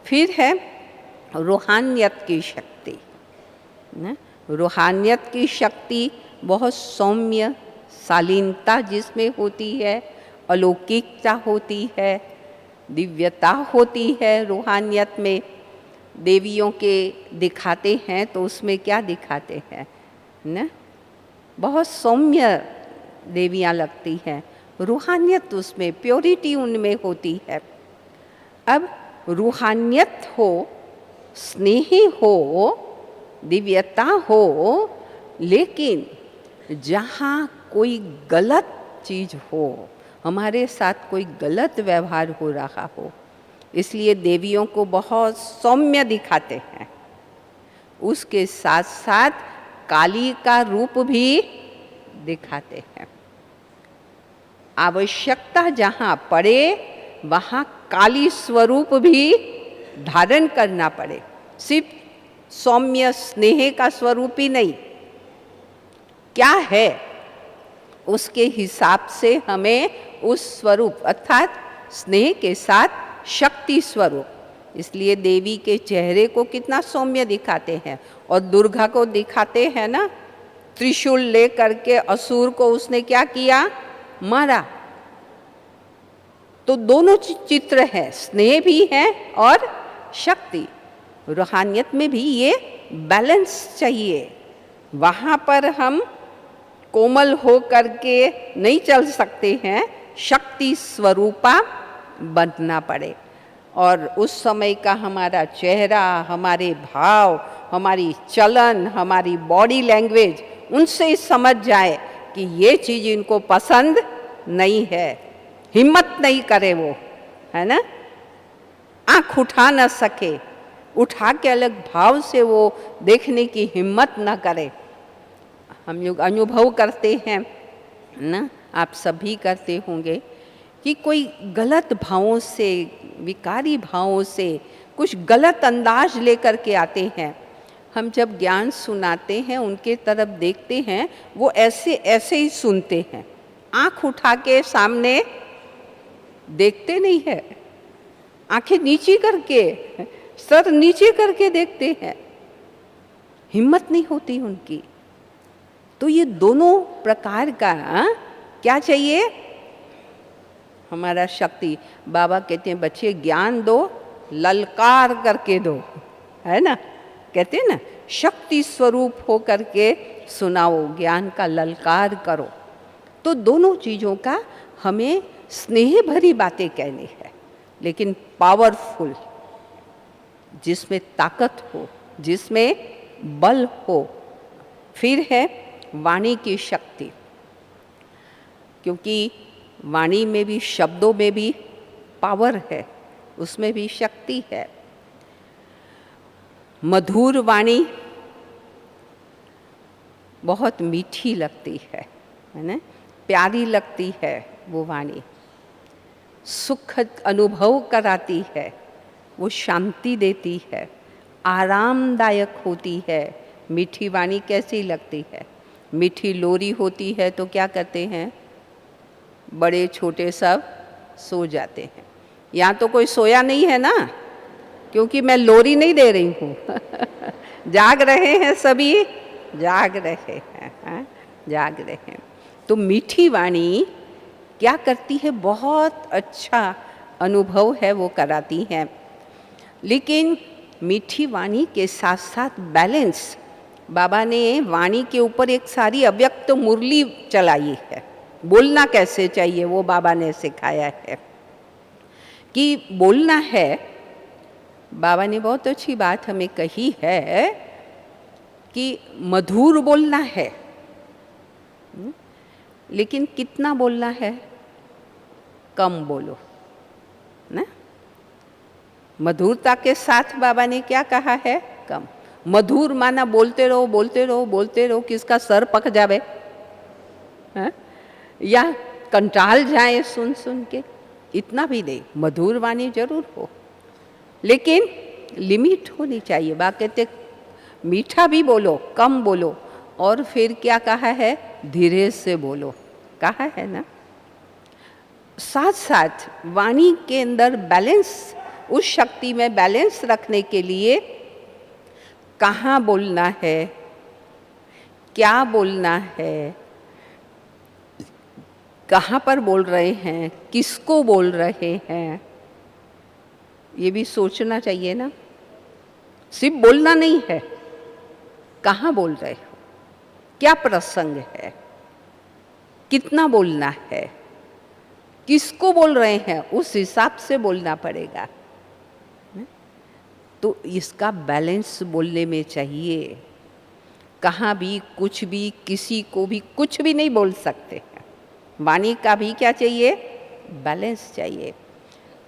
फिर है रूहानियत की शक्ति ना। रूहानियत की शक्ति बहुत सौम्य, शालीनता जिसमें होती है, अलौकिकता होती है, दिव्यता होती है। रूहानियत में देवियों के दिखाते हैं तो उसमें क्या दिखाते हैं ना, बहुत सौम्य देवियाँ लगती हैं। रूहानियत उसमें, प्योरिटी उनमें होती है। अब रूहानियत हो, स्नेही हो, दिव्यता हो, लेकिन जहाँ कोई गलत चीज़ हो, हमारे साथ कोई गलत व्यवहार हो रहा हो, इसलिए देवियों को बहुत सौम्य दिखाते हैं। उसके साथ साथ काली का रूप भी दिखाते हैं। आवश्यकता जहाँ पड़े वहाँ काली स्वरूप भी धारण करना पड़े, सिर्फ सौम्य स्नेह का स्वरूप ही नहीं। क्या है उसके हिसाब से हमें उस स्वरूप अर्थात स्नेह के साथ शक्ति स्वरूप, इसलिए देवी के चेहरे को कितना सौम्य दिखाते हैं। और दुर्गा को दिखाते हैं ना, त्रिशूल ले करके असुर को उसने क्या किया? मारा। तो दोनों चित्र है, स्नेह भी है और शक्ति। रूहानियत में भी ये बैलेंस चाहिए। वहाँ पर हम कोमल हो करके नहीं चल सकते हैं, शक्ति स्वरूपा बनना पड़े। और उस समय का हमारा चेहरा, हमारे भाव, हमारी चलन, हमारी बॉडी लैंग्वेज उनसे समझ जाए कि ये चीज़ इनको पसंद नहीं है, हिम्मत नहीं करे वो, है ना, आँख उठा न सके, उठा के अलग भाव से वो देखने की हिम्मत न करे। हम लोग अनुभव करते हैं ना, आप सभी करते होंगे कि कोई गलत भावों से, विकारी भावों से, कुछ गलत अंदाज लेकर के आते हैं। हम जब ज्ञान सुनाते हैं, उनके तरफ देखते हैं, वो ऐसे ऐसे ही सुनते हैं, आंख उठा के सामने देखते नहीं है, आंखें नीची करके, सर नीचे करके देखते हैं, हिम्मत नहीं होती उनकी। तो ये दोनों प्रकार का क्या चाहिए? हमारा शक्ति। बाबा कहते हैं बच्चे ज्ञान दो, ललकार करके दो, है ना, कहते हैं ना, शक्ति स्वरूप हो करके सुनाओ, ज्ञान का ललकार करो। तो दोनों चीज़ों का हमें स्नेह भरी बातें कहनी है, लेकिन पावरफुल, जिसमें ताकत हो, जिसमें बल हो। फिर है वाणी की शक्ति, क्योंकि वाणी में भी, शब्दों में भी पावर है, उसमें भी शक्ति है। मधुर वाणी बहुत मीठी लगती है ना, प्यारी लगती है वो वाणी, सुखद अनुभव कराती है, वो शांति देती है, आरामदायक होती है। मीठी वाणी कैसी लगती है? मीठी लोरी होती है तो क्या करते हैं, बड़े छोटे सब सो जाते हैं। यहाँ तो कोई सोया नहीं है ना, क्योंकि मैं लोरी नहीं दे रही हूँ जाग रहे हैं सभी, जाग रहे हैं, हाँ? जाग रहे हैं। तो मीठी वाणी क्या करती है? बहुत अच्छा अनुभव है वो कराती है। लेकिन मीठी वाणी के साथ साथ बैलेंस, बाबा ने वाणी के ऊपर एक सारी अव्यक्त मुरली चलाई है। बोलना कैसे चाहिए वो बाबा ने सिखाया है कि बोलना है। बाबा ने बहुत अच्छी बात हमें कही है कि मधुर बोलना है, लेकिन कितना बोलना है? कम बोलो ना। मधुरता के साथ बाबा ने क्या कहा है? कम। मधुर माना बोलते रहो, बोलते रहो, बोलते रहो, किसका सर पक जावे, है? या कंटाल जाए सुन सुन के, इतना भी नहीं। मधुर वाणी जरूर हो, लेकिन लिमिट होनी चाहिए। बात कहते मीठा भी बोलो, कम बोलो, और फिर क्या कहा है? धीरे से बोलो, कहा है ना। साथ साथ वाणी के अंदर बैलेंस, उस शक्ति में बैलेंस रखने के लिए कहाँ बोलना है, क्या बोलना है, कहाँ पर बोल रहे हैं, किसको बोल रहे हैं, ये भी सोचना चाहिए ना। सिर्फ बोलना नहीं है, कहाँ बोल रहे हो, क्या प्रसंग है, कितना बोलना है, किसको बोल रहे हैं, उस हिसाब से बोलना पड़ेगा। तो इसका बैलेंस बोलने में चाहिए। कहाँ भी कुछ भी, किसी को भी कुछ भी नहीं बोल सकते हैं। वाणी का भी क्या चाहिए? बैलेंस चाहिए।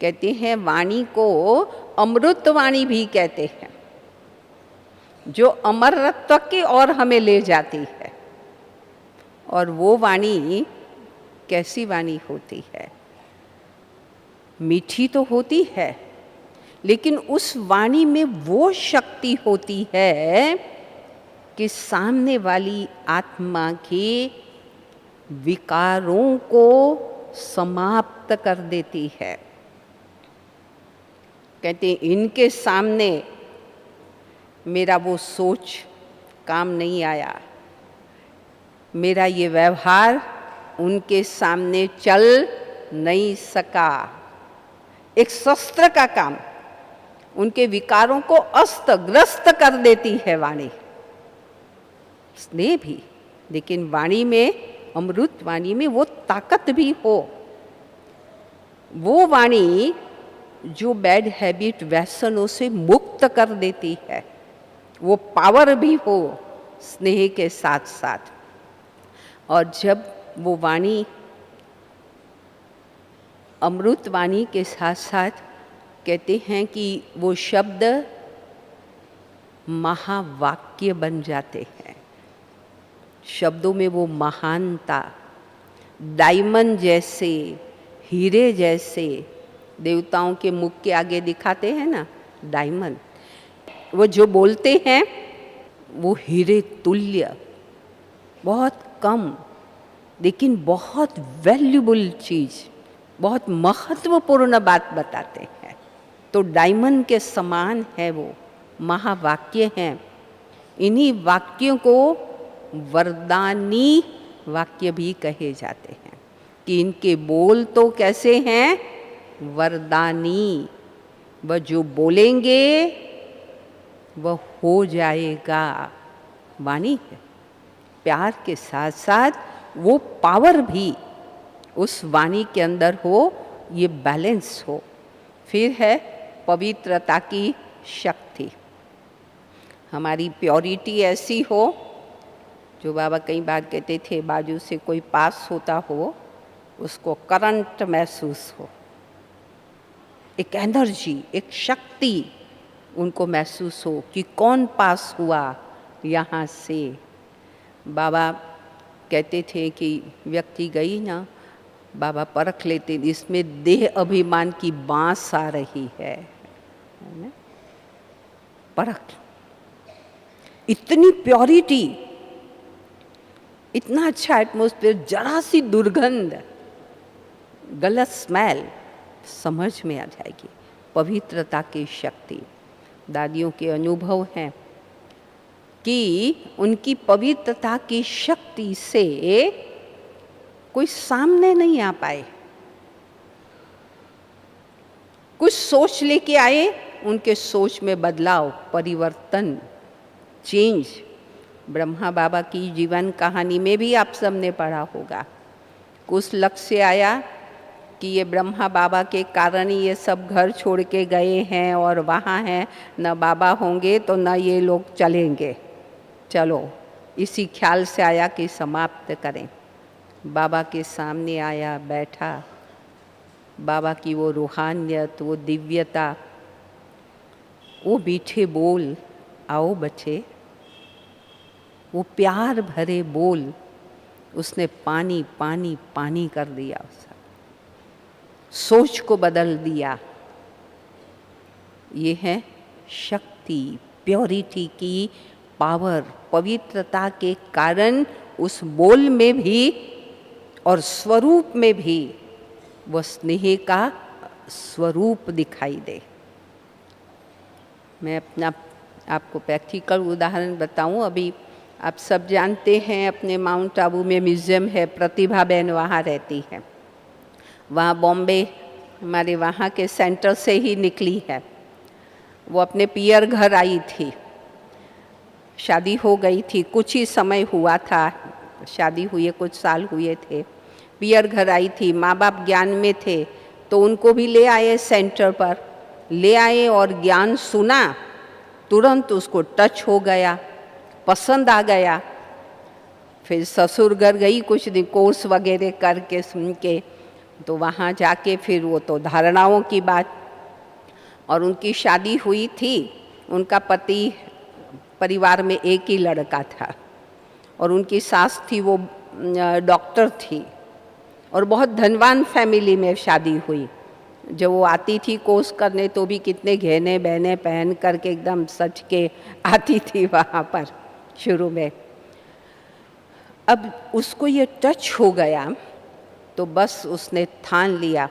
कहते हैं वाणी को अमृत वाणी भी कहते हैं, जो अमरत्व की ओर हमें ले जाती है। और वो वाणी कैसी वाणी होती है? मीठी तो होती है, लेकिन उस वाणी में वो शक्ति होती है कि सामने वाली आत्मा के विकारों को समाप्त कर देती है। कहते हैं इनके सामने मेरा वो सोच काम नहीं आया, मेरा ये व्यवहार उनके सामने चल नहीं सका। एक शस्त्र का काम, उनके विकारों को अस्त ग्रस्त कर देती है वाणी। स्नेह भी, लेकिन वाणी में, अमृत वाणी में वो ताकत भी हो। वो वाणी जो बैड हैबिट, व्यसनों से मुक्त कर देती है, वो पावर भी हो स्नेह के साथ साथ। और जब वो वाणी अमृत वाणी के साथ साथ कहते हैं कि वो शब्द महावाक्य बन जाते हैं। शब्दों में वो महानता, डायमंड जैसे, हीरे जैसे, देवताओं के मुख के आगे दिखाते हैं ना डायमंड, वो जो बोलते हैं वो हीरे तुल्य, बहुत कम लेकिन बहुत वैल्यूबल चीज़, बहुत महत्वपूर्ण बात बताते हैं। तो डायमंड के समान है वो, महावाक्य हैं। इन्हीं वाक्यों को वरदानी वाक्य भी कहे जाते हैं कि इनके बोल तो कैसे हैं, वरदानी। वह जो बोलेंगे वह हो जाएगा। वाणी है, प्यार के साथ साथ वो पावर भी उस वाणी के अंदर हो, ये बैलेंस हो। फिर है पवित्रता की शक्ति। हमारी प्योरिटी ऐसी हो, जो बाबा कई बार कहते थे, बाजू से कोई पास होता हो उसको करंट महसूस हो, एक एनर्जी, एक शक्ति उनको महसूस हो कि कौन पास हुआ यहाँ से। बाबा कहते थे कि व्यक्ति गई ना, बाबा परख लेते, इसमें देह अभिमान की बांस आ रही है ना? परख, इतनी प्योरिटी, इतना अच्छा एटमॉस्फेयर, जरा सी दुर्गंध, गलत स्मेल समझ में आ जाएगी। पवित्रता की शक्ति, दादियों के अनुभव हैं कि उनकी पवित्रता की शक्ति से कोई सामने नहीं आ पाए। कुछ सोच लेके आए, उनके सोच में बदलाव, परिवर्तन, चेंज। ब्रह्मा बाबा की जीवन कहानी में भी आप सबने पढ़ा होगा। कुछ लक्ष्य आया कि ये ब्रह्मा बाबा के कारण ही ये सब घर छोड़ के गए हैं और वहाँ हैं, न बाबा होंगे तो न ये लोग चलेंगे, चलो इसी ख्याल से आया कि समाप्त करें। बाबा के सामने आया, बैठा, बाबा की वो रूहानियत, वो दिव्यता, वो मीठे बोल, आओ बच्चे, वो प्यार भरे बोल, उसने पानी पानी पानी कर दिया, उसका सोच को बदल दिया। ये है शक्ति, प्योरिटी की पावर। पवित्रता के कारण उस बोल में भी और स्वरूप में भी वह स्नेह का स्वरूप दिखाई दे। मैं अपना आपको प्रैक्टिकल उदाहरण बताऊं। अभी आप सब जानते हैं अपने माउंट आबू में म्यूज़ियम है, प्रतिभा बहन वहाँ रहती है। वहाँ बॉम्बे हमारे वहाँ के सेंटर से ही निकली है। वो अपने पियर घर आई थी, शादी हो गई थी, कुछ ही समय हुआ था, शादी हुए कुछ साल हुए थे। पियर घर आई थी, माँ बाप ज्ञान में थे तो उनको भी ले आए, सेंटर पर ले आए और ज्ञान सुना, तुरंत उसको टच हो गया, पसंद आ गया। फिर ससुर घर गई, कुछ दिन कोर्स वगैरह करके सुन के, तो वहाँ जाके फिर वो तो धारणाओं की बात। और उनकी शादी हुई थी, उनका पति, परिवार में एक ही लड़का था और उनकी सास थी वो डॉक्टर थी और बहुत धनवान फैमिली में शादी हुई। जब वो आती थी कोर्स करने तो भी कितने गहने बहने पहन करके एकदम सच के आती थी वहाँ पर शुरू में। अब उसको ये टच हो गया तो बस उसने ठान लिया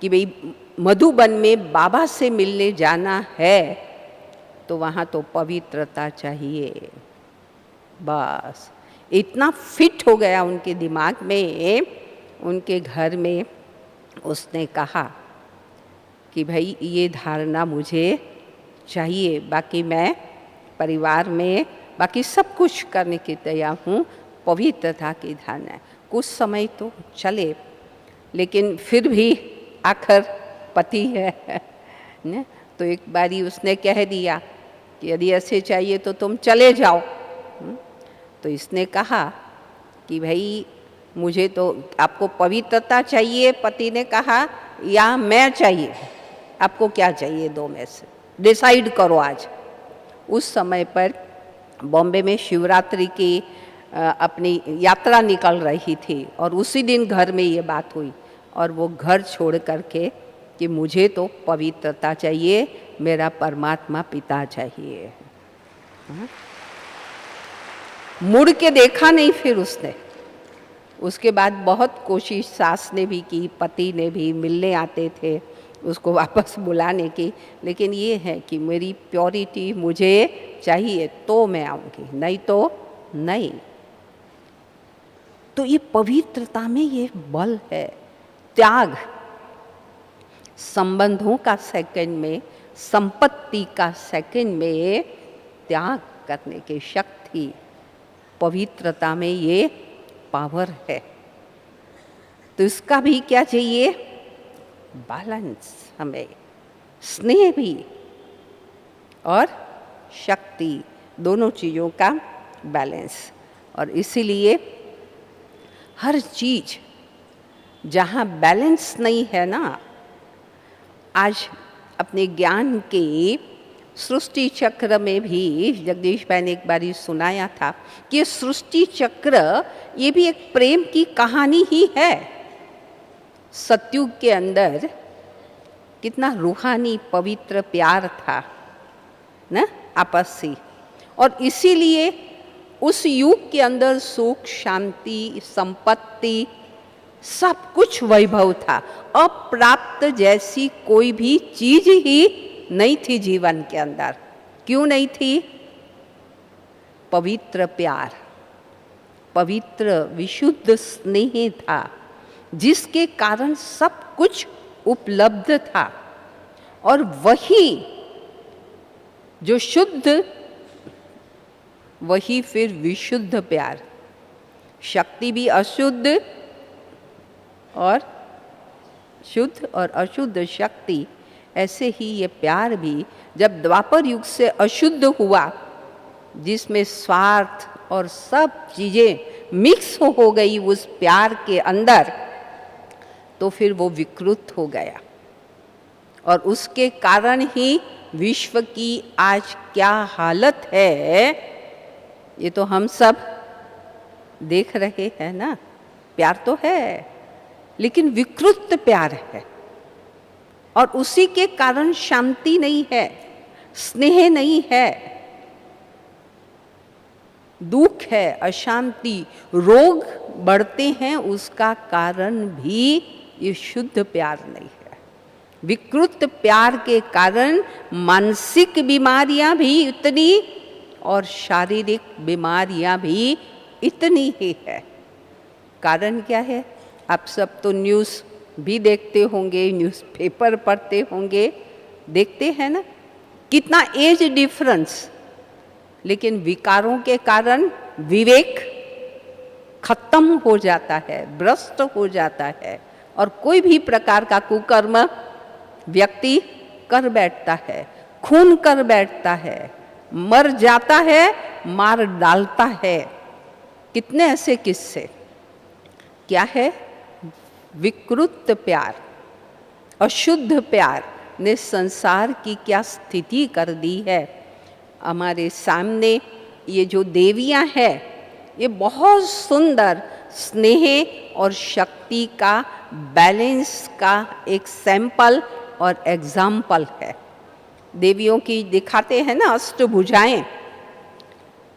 कि भाई मधुबन में बाबा से मिलने जाना है तो वहाँ तो पवित्रता चाहिए। बस इतना फिट हो गया उनके दिमाग में, उनके घर में। उसने कहा कि भाई ये धारणा मुझे चाहिए, बाकी मैं परिवार में बाकी सब कुछ करने की तैयार हूँ, पवित्रता की धारणा है। कुछ समय तो चले, लेकिन फिर भी आखिर पति है न? तो एक बारी उसने कह दिया कि यदि ऐसे चाहिए तो तुम चले जाओ। तो इसने कहा कि भाई मुझे तो, आपको पवित्रता चाहिए, पति ने कहा, या मैं चाहिए, आपको क्या चाहिए, दो में से डिसाइड करो आज। उस समय पर बॉम्बे में शिवरात्रि की अपनी यात्रा निकल रही थी और उसी दिन घर में ये बात हुई और वो घर छोड़ करके कि मुझे तो पवित्रता चाहिए, मेरा परमात्मा पिता चाहिए। मुड़ के देखा नहीं फिर उसने। उसके बाद बहुत कोशिश सास ने भी की, पति ने भी, मिलने आते थे उसको वापस बुलाने की, लेकिन ये है कि मेरी प्योरिटी मुझे चाहिए तो मैं आऊँगी, नहीं तो नहीं। तो ये पवित्रता में ये बल है, त्याग। संबंधों का सेकंड में, संपत्ति का सेकंड में त्याग करने की शक्ति, पवित्रता में ये पावर है। तो इसका भी क्या चाहिए? बैलेंस। हमें स्नेह भी और शक्ति, दोनों चीज़ों का बैलेंस। और इसीलिए हर चीज जहाँ बैलेंस नहीं है ना, आज अपने ज्ञान के सृष्टि चक्र में भी जगदीश भाई ने एक बारी सुनाया था कि सृष्टि चक्र ये भी एक प्रेम की कहानी ही है। सतयुग के अंदर कितना रूहानी पवित्र प्यार था ना आपसी, और इसीलिए उस युग के अंदर सुख, शांति, संपत्ति, सब कुछ वैभव था। अप्राप्त जैसी कोई भी चीज ही नहीं थी जीवन के अंदर। क्यों नहीं थी? पवित्र प्यार, पवित्र विशुद्ध स्नेह था, जिसके कारण सब कुछ उपलब्ध था। और वही जो शुद्ध, वही फिर विशुद्ध प्यार। शक्ति भी अशुद्ध और शुद्ध और अशुद्ध शक्ति, ऐसे ही ये प्यार भी जब द्वापर युग से अशुद्ध हुआ, जिसमें स्वार्थ और सब चीज़ें मिक्स हो गई उस प्यार के अंदर, तो फिर वो विकृत हो गया। और उसके कारण ही विश्व की आज क्या हालत है, ये तो हम सब देख रहे हैं ना। प्यार तो है लेकिन विकृत प्यार है, और उसी के कारण शांति नहीं है, स्नेह नहीं है, दुख है, अशांति, रोग बढ़ते हैं। उसका कारण भी ये शुद्ध प्यार नहीं है। विकृत प्यार के कारण मानसिक बीमारियां भी इतनी और शारीरिक बीमारियां भी इतनी ही है। कारण क्या है? आप सब तो न्यूज़ भी देखते होंगे, न्यूज़पेपर पढ़ते होंगे, देखते हैं ना कितना एज डिफरेंस, लेकिन विकारों के कारण विवेक खत्म हो जाता है, भ्रष्ट हो जाता है, और कोई भी प्रकार का कुकर्म व्यक्ति कर बैठता है, खून कर बैठता है, मर जाता है, मार डालता है। कितने ऐसे किस्से। क्या है? विकृत प्यार, अशुद्ध प्यार ने संसार की क्या स्थिति कर दी है। हमारे सामने ये जो देवियां हैं, ये बहुत सुंदर स्नेह और शक्ति का बैलेंस का एक सैंपल और एग्जाम्पल है। देवियों की दिखाते हैं ना अष्टभुजाएं।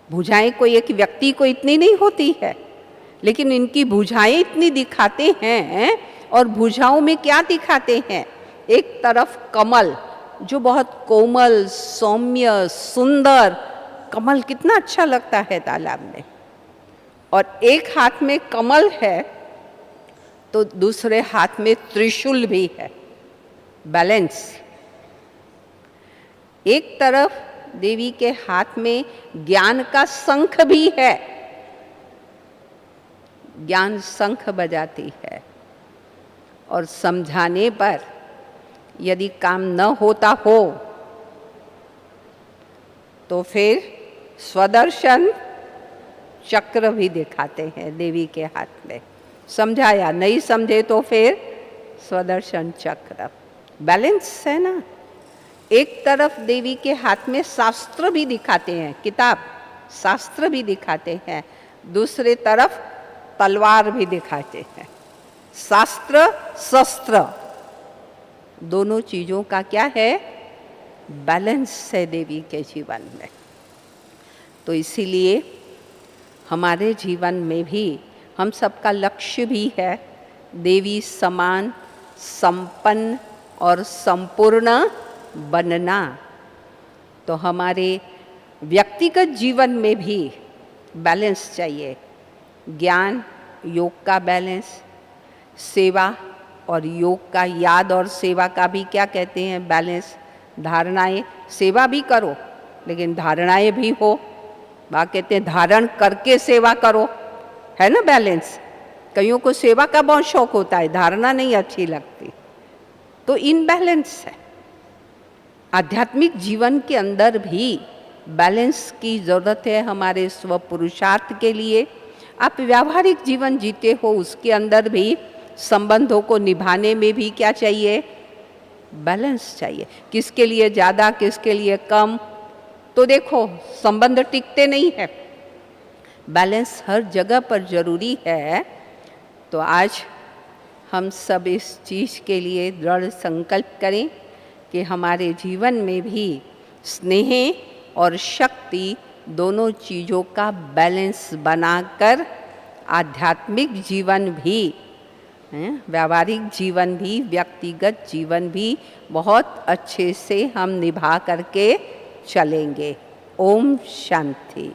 भुजाएं कोई एक व्यक्ति को इतनी नहीं होती है, लेकिन इनकी भुजाएं इतनी दिखाते हैं। और भुजाओं में क्या दिखाते हैं? एक तरफ कमल जो बहुत कोमल, सौम्य, सुंदर, कमल कितना अच्छा लगता है तालाब में, और एक हाथ में कमल है तो दूसरे हाथ में त्रिशूल भी है। बैलेंस। एक तरफ देवी के हाथ में ज्ञान का शंख भी है, ज्ञान शंख बजाती है, और समझाने पर यदि काम न होता हो तो फिर स्वदर्शन चक्र भी दिखाते हैं देवी के हाथ में। समझाया, नहीं समझे तो फिर स्वदर्शन चक्र। बैलेंस है ना। एक तरफ देवी के हाथ में शास्त्र भी दिखाते हैं, किताब शास्त्र भी दिखाते हैं, दूसरे तरफ तलवार भी दिखाते हैं। शास्त्र शस्त्र दोनों चीज़ों का क्या है, बैलेंस है देवी के जीवन में। तो इसीलिए हमारे जीवन में भी हम सबका लक्ष्य भी है देवी समान संपन्न और संपूर्ण बनना। तो हमारे व्यक्तिगत जीवन में भी बैलेंस चाहिए, ज्ञान योग का बैलेंस, सेवा और योग का, याद और सेवा का भी क्या कहते हैं बैलेंस, धारणाएं, सेवा भी करो लेकिन धारणाएं भी हो, वहाँ कहते हैं धारण करके सेवा करो, है ना बैलेंस। कईयों को सेवा का बहुत शौक होता है, धारणा नहीं अच्छी लगती, तो इनबैलेंस है। आध्यात्मिक जीवन के अंदर भी बैलेंस की ज़रूरत है हमारे स्व पुरुषार्थ के लिए। आप व्यावहारिक जीवन जीते हो, उसके अंदर भी संबंधों को निभाने में भी क्या चाहिए, बैलेंस चाहिए। किसके लिए ज़्यादा किसके लिए कम, तो देखो संबंध टिकते नहीं है। बैलेंस हर जगह पर ज़रूरी है। तो आज हम सब इस चीज़ के लिए दृढ़ संकल्प करें कि हमारे जीवन में भी स्नेह और शक्ति दोनों चीज़ों का बैलेंस बनाकर आध्यात्मिक जीवन भी, व्यावहारिक जीवन भी, व्यक्तिगत जीवन भी बहुत अच्छे से हम निभा करके चलेंगे। ओम शांति।